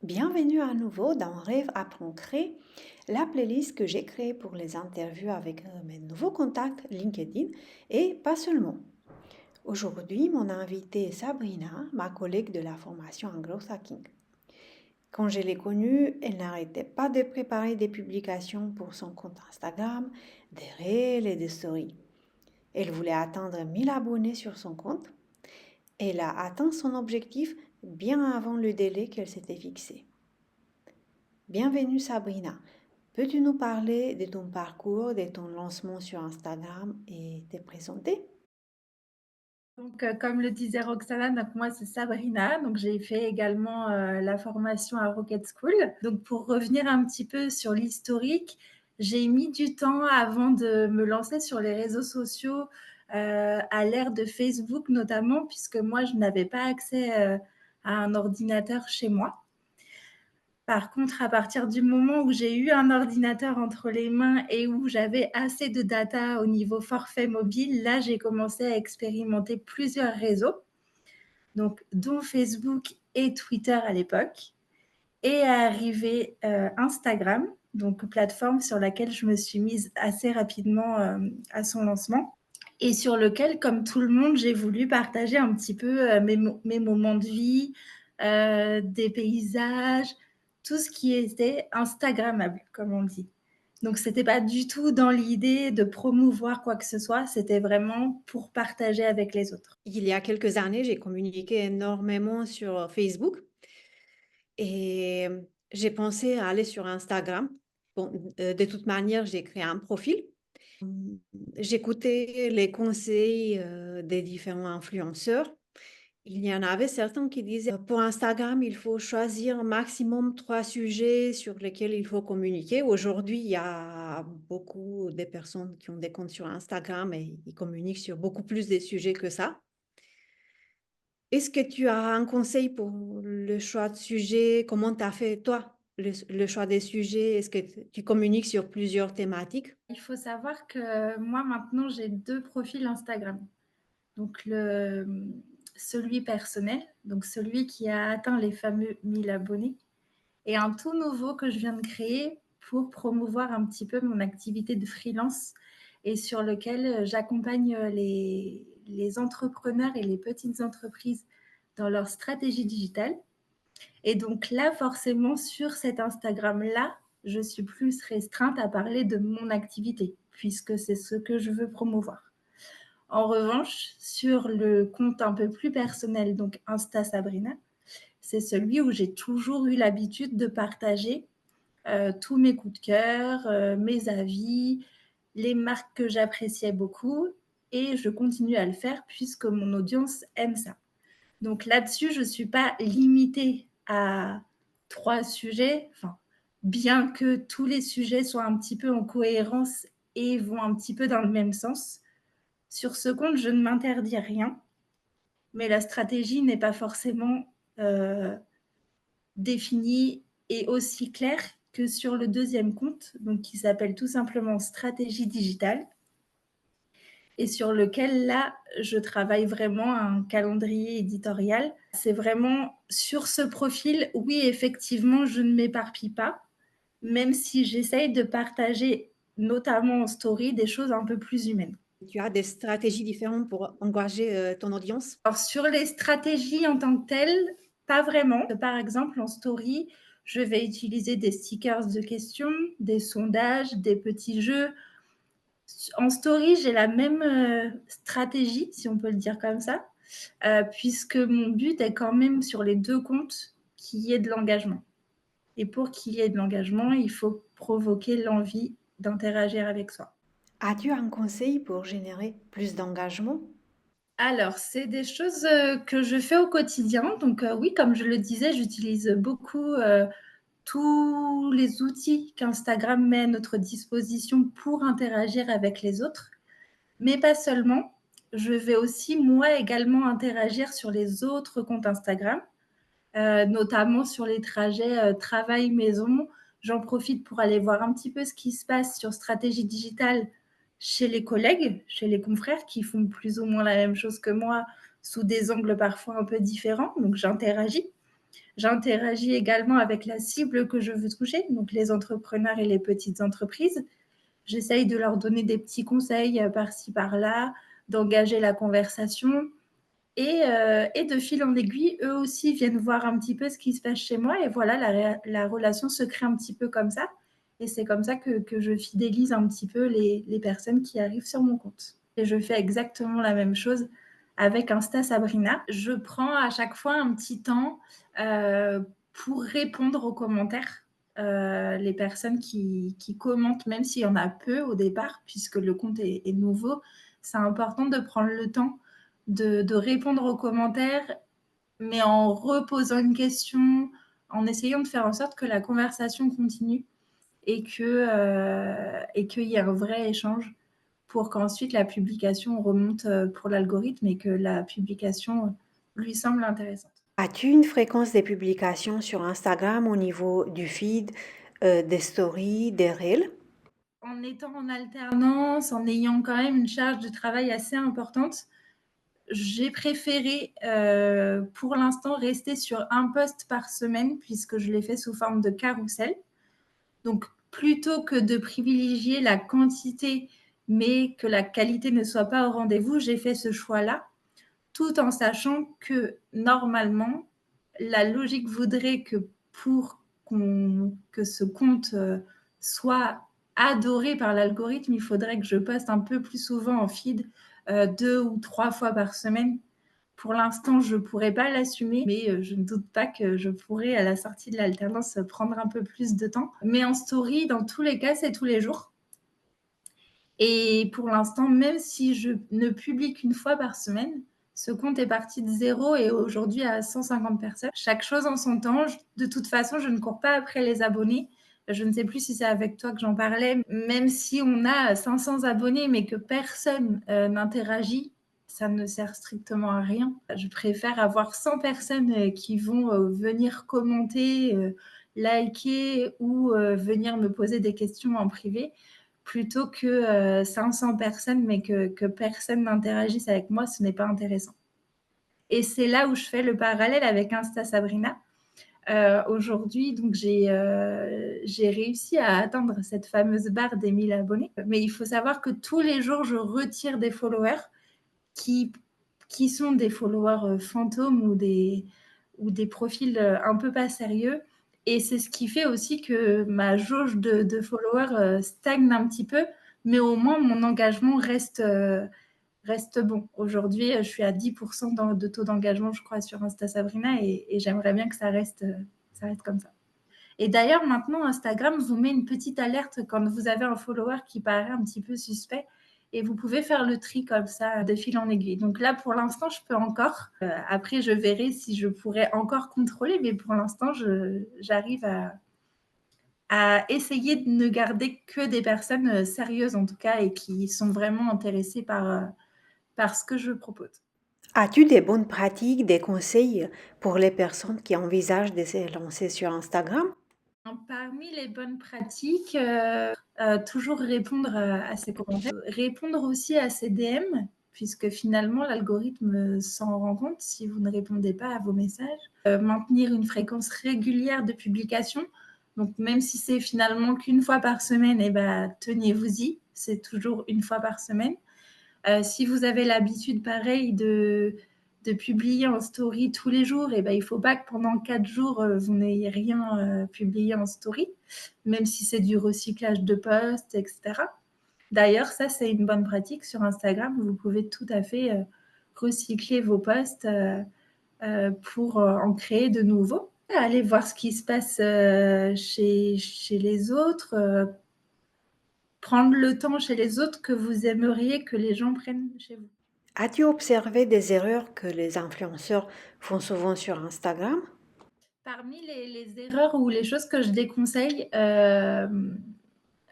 Bienvenue à nouveau dans Rêve Apprends Crée, la playlist que j'ai créée pour les interviews avec mes nouveaux contacts LinkedIn et pas seulement. Aujourd'hui, mon invitée est Sabrina, ma collègue de la formation en growth hacking. Quand je l'ai connue, elle n'arrêtait pas de préparer des publications pour son compte Instagram, des reels et des stories. Elle voulait atteindre 1000 abonnés sur son compte. Elle a atteint son objectif bien avant le délai qu'elle s'était fixé. Bienvenue Sabrina. Peux-tu nous parler de ton parcours, de ton lancement sur Instagram et te présenter? Comme le disait Roxana, donc moi c'est Sabrina, donc j'ai fait également la formation à Rocket School. Donc pour revenir un petit peu sur l'historique, j'ai mis du temps avant de me lancer sur les réseaux sociaux à l'ère de Facebook notamment, puisque moi je n'avais pas accès à un ordinateur chez moi. Par contre, à partir du moment où j'ai eu un ordinateur entre les mains et où j'avais assez de data au niveau forfait mobile, là, j'ai commencé à expérimenter plusieurs réseaux, donc dont Facebook et Twitter à l'époque, et à arriver Instagram, donc plateforme sur laquelle je me suis mise assez rapidement à son lancement et sur lequel, comme tout le monde, j'ai voulu partager un petit peu mes moments de vie, des paysages, tout ce qui était Instagrammable, comme on dit. Donc, c'était pas du tout dans l'idée de promouvoir quoi que ce soit, c'était vraiment pour partager avec les autres. Il y a quelques années, j'ai communiqué énormément sur Facebook et j'ai pensé à aller sur Instagram. Bon, de toute manière, j'ai créé un profil. J'écoutais les conseils des différents influenceurs. Il y en avait certains qui disaient, pour Instagram, il faut choisir un maximum 3 sujets sur lesquels il faut communiquer. Aujourd'hui, il y a beaucoup de personnes qui ont des comptes sur Instagram et ils communiquent sur beaucoup plus de sujets que ça. Est-ce que tu as un conseil pour le choix de sujets? Comment tu as fait, toi, le choix des sujets? Est-ce que tu communiques sur plusieurs thématiques? Il faut savoir que moi, maintenant, j'ai 2 profils Instagram. Donc, celui personnel, donc celui qui a atteint les fameux 1000 abonnés, et un tout nouveau que je viens de créer pour promouvoir un petit peu mon activité de freelance et sur lequel j'accompagne les entrepreneurs et les petites entreprises dans leur stratégie digitale. Et donc là, forcément, sur cet Instagram-là, je suis plus restreinte à parler de mon activité, puisque c'est ce que je veux promouvoir. En revanche, sur le compte un peu plus personnel, donc Insta Sabrina, c'est celui où j'ai toujours eu l'habitude de partager tous mes coups de cœur, mes avis, les marques que j'appréciais beaucoup, et je continue à le faire puisque mon audience aime ça. Donc là-dessus, je ne suis pas limitée à 3 sujets, enfin, bien que tous les sujets soient un petit peu en cohérence et vont un petit peu dans le même sens. Sur ce compte, je ne m'interdis rien, mais la stratégie n'est pas forcément définie et aussi claire que sur le deuxième compte, donc qui s'appelle tout simplement Stratégie digitale, et sur lequel, là, je travaille vraiment un calendrier éditorial. C'est vraiment sur ce profil, oui, effectivement, je ne m'éparpille pas, même si j'essaye de partager, notamment en story, des choses un peu plus humaines. Tu as des stratégies différentes pour engager ton audience? Alors, sur les stratégies en tant que telles, pas vraiment. Par exemple, en story, je vais utiliser des stickers de questions, des sondages, des petits jeux. En story, j'ai la même stratégie, si on peut le dire comme ça, puisque mon but est quand même sur les deux comptes qu'il y ait de l'engagement. Et pour qu'il y ait de l'engagement, il faut provoquer l'envie d'interagir avec soi. As-tu un conseil pour générer plus d'engagement? Alors, c'est des choses que je fais au quotidien. Donc oui, comme je le disais, j'utilise beaucoup tous les outils qu'Instagram met à notre disposition pour interagir avec les autres. Mais pas seulement. Je vais aussi, moi, également interagir sur les autres comptes Instagram, notamment sur les trajets travail-maison. J'en profite pour aller voir un petit peu ce qui se passe sur stratégie digitale chez les collègues, chez les confrères qui font plus ou moins la même chose que moi, sous des angles parfois un peu différents. Donc, j'interagis. J'interagis également avec la cible que je veux toucher, donc les entrepreneurs et les petites entreprises. J'essaye de leur donner des petits conseils par-ci, par-là, d'engager la conversation. Et de fil en aiguille, eux aussi viennent voir un petit peu ce qui se passe chez moi. Et voilà, la relation se crée un petit peu comme ça. Et c'est comme ça que je fidélise un petit peu les personnes qui arrivent sur mon compte. Et je fais exactement la même chose avec Insta Sabrina. Je prends à chaque fois un petit temps pour répondre aux commentaires. Les personnes qui commentent, même s'il y en a peu au départ, puisque le compte est nouveau, c'est important de prendre le temps de répondre aux commentaires, mais en reposant une question, en essayant de faire en sorte que la conversation continue et qu'il y ait un vrai échange pour qu'ensuite la publication remonte pour l'algorithme et que la publication lui semble intéressante. As-tu une fréquence des publications sur Instagram au niveau du feed, des stories, des reels? En étant en alternance, en ayant quand même une charge de travail assez importante, j'ai préféré pour l'instant rester sur un post par semaine puisque je l'ai fait sous forme de carrousel. Donc plutôt que de privilégier la quantité mais que la qualité ne soit pas au rendez-vous, j'ai fait ce choix-là tout en sachant que normalement, la logique voudrait que pour que ce compte soit adoré par l'algorithme, il faudrait que je poste un peu plus souvent en feed, 2 ou 3 fois par semaine. Pour l'instant, je ne pourrais pas l'assumer, mais je ne doute pas que je pourrais, à la sortie de l'alternance, prendre un peu plus de temps. Mais en story, dans tous les cas, c'est tous les jours. Et pour l'instant, même si je ne publie qu'une fois par semaine, ce compte est parti de 0 et aujourd'hui à 150 personnes. Chaque chose en son temps. De toute façon, je ne cours pas après les abonnés. Je ne sais plus si c'est avec toi que j'en parlais. Même si on a 500 abonnés mais que personne n'interagit, ça ne sert strictement à rien. Je préfère avoir 100 personnes qui vont venir commenter, liker ou venir me poser des questions en privé plutôt que 500 personnes, mais que personne n'interagisse avec moi, ce n'est pas intéressant. Et c'est là où je fais le parallèle avec Insta Sabrina. Aujourd'hui, donc j'ai réussi à atteindre cette fameuse barre des 1000 abonnés. Mais il faut savoir que tous les jours, je retire des followers qui, qui sont des followers fantômes ou des profils un peu pas sérieux. Et c'est ce qui fait aussi que ma jauge de followers stagne un petit peu, mais au moins mon engagement reste bon. Aujourd'hui, je suis à 10% de taux d'engagement, je crois, sur Insta Sabrina, et j'aimerais bien que ça reste comme ça. Et d'ailleurs, maintenant, Instagram vous met une petite alerte quand vous avez un follower qui paraît un petit peu suspect. Et vous pouvez faire le tri comme ça, de fil en aiguille. Donc là, pour l'instant, je peux encore. Après, je verrai si je pourrais encore contrôler. Mais pour l'instant, j'arrive à essayer de ne garder que des personnes sérieuses, en tout cas, et qui sont vraiment intéressées par ce que je propose. As-tu des bonnes pratiques, des conseils pour les personnes qui envisagent de se lancer sur Instagram? Parmi les bonnes pratiques, toujours répondre à ses commentaires, répondre aussi à ses DM, puisque finalement l'algorithme s'en rend compte si vous ne répondez pas à vos messages. Maintenir une fréquence régulière de publication, donc même si c'est finalement qu'une fois par semaine, eh ben, tenez-vous-y, c'est toujours une fois par semaine. Si vous avez l'habitude, pareil, de publier en story tous les jours, et ben, il ne faut pas que pendant 4 jours, vous n'ayez rien publié en story, même si c'est du recyclage de posts, etc. D'ailleurs, ça, c'est une bonne pratique sur Instagram. Vous pouvez tout à fait recycler vos posts pour en créer de nouveaux. Allez voir ce qui se passe chez les autres, prendre le temps chez les autres que vous aimeriez que les gens prennent chez vous. As-tu observé des erreurs que les influenceurs font souvent sur Instagram? Parmi les erreurs ou les choses que je déconseille,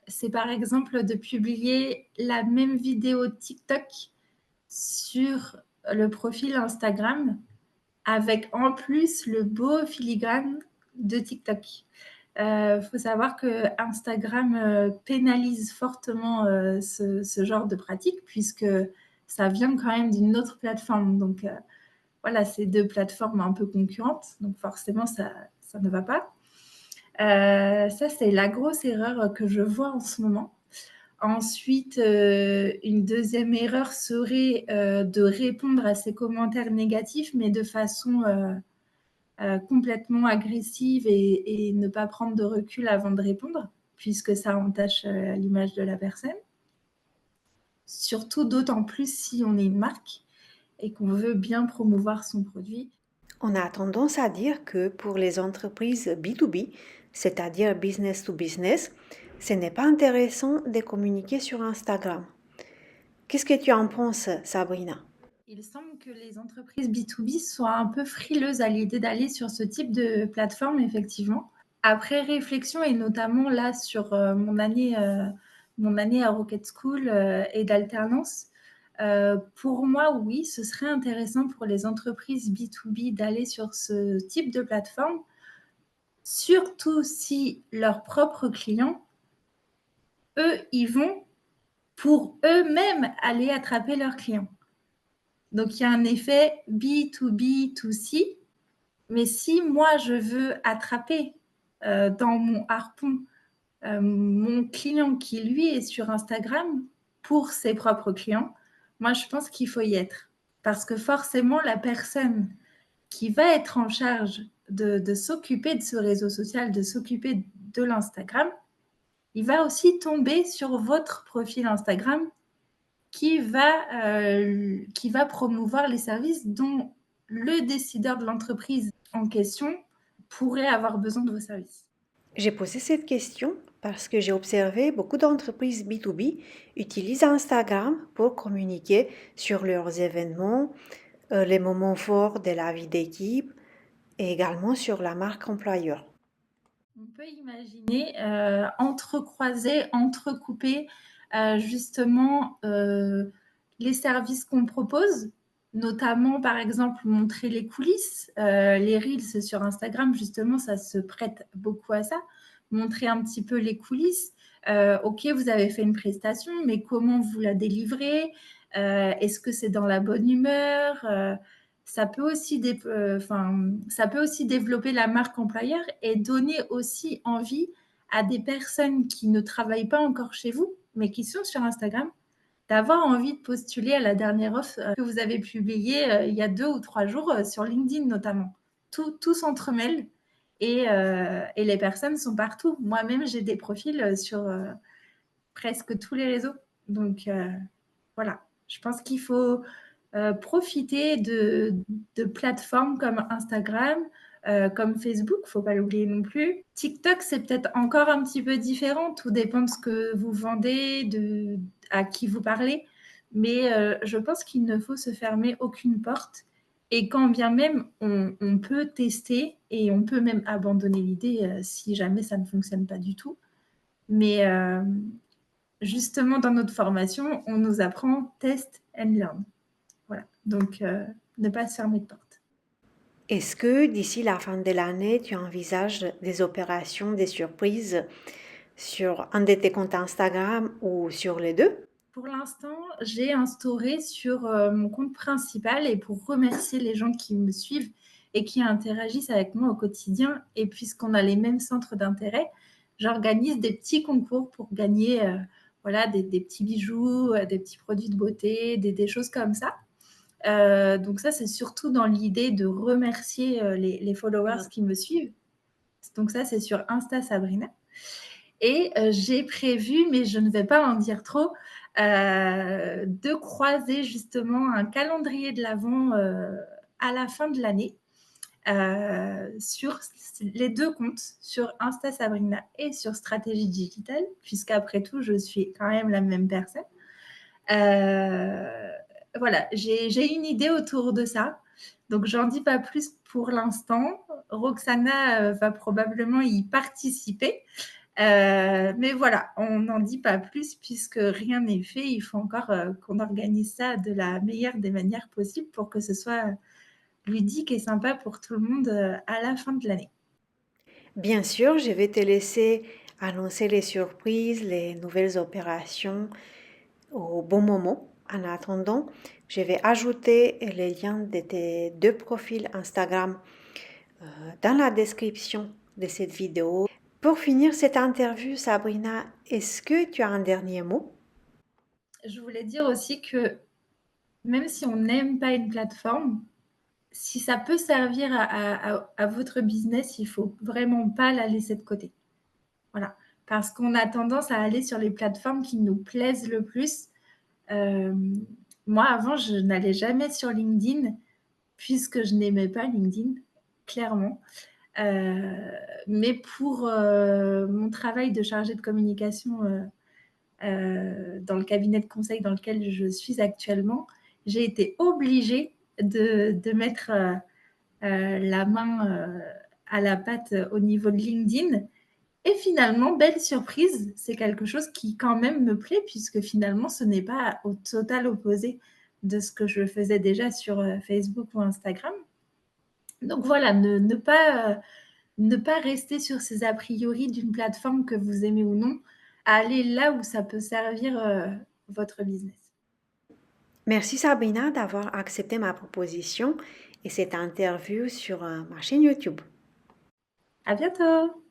c'est par exemple de publier la même vidéo TikTok sur le profil Instagram avec en plus le beau filigrane de TikTok. Faut savoir que Instagram pénalise fortement ce genre de pratique puisque ça vient quand même d'une autre plateforme. Donc, voilà, c'est deux plateformes un peu concurrentes, donc forcément, ça ne va pas. Ça, c'est la grosse erreur que je vois en ce moment. Ensuite, une deuxième erreur serait de répondre à ces commentaires négatifs, mais de façon complètement agressive et ne pas prendre de recul avant de répondre, puisque ça entache l'image de la personne. Surtout d'autant plus si on est une marque et qu'on veut bien promouvoir son produit. On a tendance à dire que pour les entreprises B2B, c'est-à-dire business to business, ce n'est pas intéressant de communiquer sur Instagram. Qu'est-ce que tu en penses, Sabrina? Il semble que les entreprises B2B soient un peu frileuses à l'idée d'aller sur ce type de plateforme, effectivement. Après réflexion, et notamment là sur mon année à Rocket School et d'alternance, pour moi, oui, ce serait intéressant pour les entreprises B2B d'aller sur ce type de plateforme, surtout si leurs propres clients, eux, ils vont pour eux-mêmes aller attraper leurs clients. Donc, il y a un effet B2B2C, mais si moi, je veux attraper dans mon harpon mon client qui, lui, est sur Instagram pour ses propres clients, moi, je pense qu'il faut y être. Parce que forcément, la personne qui va être en charge de s'occuper de ce réseau social, de s'occuper de l'Instagram, il va aussi tomber sur votre profil Instagram qui va promouvoir les services dont le décideur de l'entreprise en question pourrait avoir besoin de vos services. J'ai posé cette question parce que j'ai observé beaucoup d'entreprises B2B utilisent Instagram pour communiquer sur leurs événements, les moments forts de la vie d'équipe et également sur la marque employeur. On peut imaginer entrecroiser, entrecouper justement les services qu'on propose, notamment par exemple montrer les coulisses. Les Reels sur Instagram, justement, ça se prête beaucoup à ça. Montrer un petit peu les coulisses. Ok, vous avez fait une prestation, mais comment vous la délivrez? Est-ce que c'est dans la bonne humeur? Ça peut aussi développer la marque employeur et donner aussi envie à des personnes qui ne travaillent pas encore chez vous, mais qui sont sur Instagram, d'avoir envie de postuler à la dernière offre que vous avez publiée il y a 2 ou 3 jours sur LinkedIn notamment. Tout s'entremêle et les personnes sont partout. Moi-même, j'ai des profils sur presque tous les réseaux. Donc voilà, je pense qu'il faut profiter de plateformes comme Instagram, comme Facebook, il ne faut pas l'oublier non plus. TikTok, c'est peut-être encore un petit peu différent, tout dépend de ce que vous vendez, à qui vous parlez, mais je pense qu'il ne faut se fermer aucune porte. Et quand bien même on peut tester et on peut même abandonner l'idée si jamais ça ne fonctionne pas du tout. Mais justement, dans notre formation, on nous apprend test and learn. Voilà, donc ne pas se fermer de porte. Est-ce que d'ici la fin de l'année, tu envisages des opérations, des surprises sur un de tes comptes Instagram ou sur les deux? Pour l'instant, j'ai instauré sur mon compte principal et pour remercier les gens qui me suivent et qui interagissent avec moi au quotidien, et puisqu'on a les mêmes centres d'intérêt, j'organise des petits concours pour gagner voilà, des petits bijoux, des petits produits de beauté, des choses comme ça. Donc ça, c'est surtout dans l'idée de remercier les followers qui me suivent. Donc ça, c'est sur Insta Sabrina. Et j'ai prévu, mais je ne vais pas en dire trop, de croiser justement un calendrier de l'Avent à la fin de l'année sur les deux comptes, sur Insta Sabrina et sur Stratégie Digitale, puisqu'après tout, je suis quand même la même personne. Voilà, j'ai une idée autour de ça. Donc, j'en dis pas plus pour l'instant. Roxana va probablement y participer. Mais voilà, on n'en dit pas plus puisque rien n'est fait. Il faut encore qu'on organise ça de la meilleure des manières possibles pour que ce soit ludique et sympa pour tout le monde à la fin de l'année. Bien sûr, je vais te laisser annoncer les surprises, les nouvelles opérations au bon moment. En attendant, Je vais ajouter les liens de tes deux profils Instagram dans la description de cette vidéo. Pour finir cette interview, Sabrina, est-ce que tu as un dernier mot? Je voulais dire aussi que même si on n'aime pas une plateforme, si ça peut servir à votre business, il faut vraiment pas la laisser de côté. Voilà. Parce qu'on a tendance à aller sur les plateformes qui nous plaisent le plus. Moi, avant, je n'allais jamais sur LinkedIn puisque je n'aimais pas LinkedIn, clairement. Mais pour mon travail de chargée de communication dans le cabinet de conseil dans lequel je suis actuellement, j'ai été obligée de mettre la main à la pâte au niveau de LinkedIn. Et finalement, belle surprise, c'est quelque chose qui quand même me plaît puisque finalement, ce n'est pas au total opposé de ce que je faisais déjà sur Facebook ou Instagram. Donc voilà, ne pas rester sur ces a priori d'une plateforme que vous aimez ou non, à aller là où ça peut servir votre business. Merci Sabrina d'avoir accepté ma proposition et cette interview sur ma chaîne YouTube. À bientôt!